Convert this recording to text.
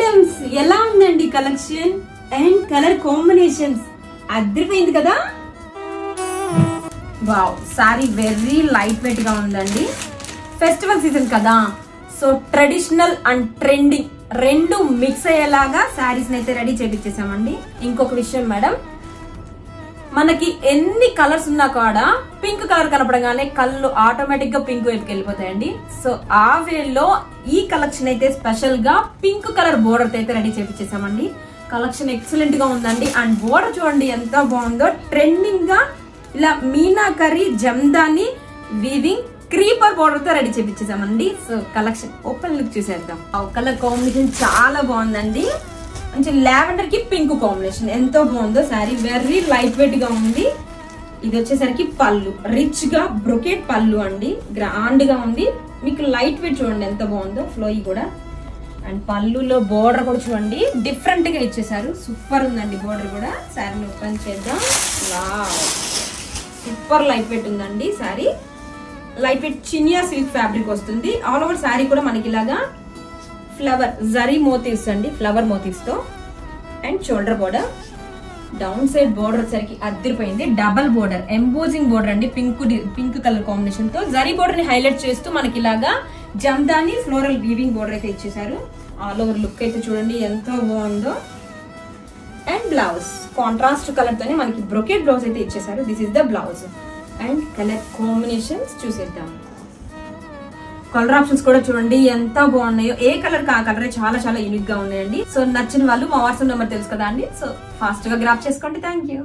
Madams ఎలా ఉందండి collection and colour combinations అదిరిపోయింది కదా. Wow, sorry very light weight గా ఉందండి. ఫెస్టివల్ సీజన్ కదా, సో ట్రెడిషనల్ అండ్ ట్రెండింగ్ రెండు మిక్స్ అయ్యేలాగా శారీస్ అయితే రెడీ చేపించేసామండి. ఇంకొక విషయం మేడం, మనకి ఎన్ని కలర్స్ ఉన్నా కూడా పింక్ కలర్ కనపడగానే కళ్ళు ఆటోమేటిక్ గా పింక్ వైపుకి వెళ్ళిపోతాయండి. సో ఆ వేలో ఈ కలెక్షన్ అయితే స్పెషల్ గా పింక్ కలర్ బోర్డర్ అయితే రెడీ చేపించేసామండి. కలెక్షన్ ఎక్సలెంట్ గా ఉందండి. అండ్ బోర్డర్ చూడండి ఎంత బాగుందో. ట్రెండింగ్ గా ఇలా meenakari jamdani weaving creeper border తో రెడీ చేపించేసామండి. సో కలెక్షన్ ఓపెన్ లుక్ చూసేద్దాం. కలర్ కాంబినేషన్ చాలా బాగుందండి. మంచి లావెండర్ కి పింక్ కాంబినేషన్ ఎంతో బాగుందో. శారీ వెరీ లైట్ వెయిట్ గా ఉంది. ఇది వచ్చేసరికి పళ్ళు రిచ్ గా బ్రొకెట్ పళ్ళు అండి, గ్రాండ్ గా ఉంది. మీకు లైట్ వెయిట్ చూడండి ఎంత బాగుందో, ఫ్లోయి కూడా. అండ్ పళ్ళులో బోర్డర్ కూడా చూడండి డిఫరెంట్ గా ఇచ్చేసారు. సూపర్ ఉందండి బోర్డర్ కూడా. శారీని ఓపెన్ చేద్దాం. వావ్, సూపర్ లైట్ వెయిట్ ఉందండి sari. Light weight Chiniya silk fabric వస్తుంది. ఆల్ ఓవర్ శారీ కూడా మనకి ఇలాగా ఫ్లవర్ జరీ మోటివ్స్ అండి, ఫ్లవర్ మోటివ్స్ తో. And shoulder border, down side border వచ్చరికి అద్దరిపోయింది. డబల్ బోర్డర్ ఎంబోజింగ్ బోర్డర్ అండి, పింక్ కలర్ కాంబినేషన్ తో జరీ బోర్డర్ ని హైలైట్ చేస్తూ మనకి ఇలాగా జమ్దాని ఫ్లోరల్ వీవింగ్ బోర్డర్ అయితే ఇచ్చేసారు. ఆల్ ఓవర్ లుక్ అయితే చూడండి ఎంతో బాగుందో. అండ్ బ్లౌజ్ కాంట్రాస్ట్ కలర్ తోనే మనకి బ్రొకెట్ బ్లౌజ్ అయితే ఇచ్చేసారు. This is the blouse. And colour combinations చూసేద్దాం. కలర్ ఆప్షన్స్ కూడా చూడండి ఎంత బాగున్నాయో. ఏ కలర్ కా కలర్ చాలా చాలా యూనిక్ గా ఉన్నాయండి. సో నచ్చిన వాళ్ళు మా వాట్సాప్ నెంబర్ తెలుసు కదా అండి, సో ఫాస్ట్ గా గ్రాప్ చేసుకోండి. Thank you.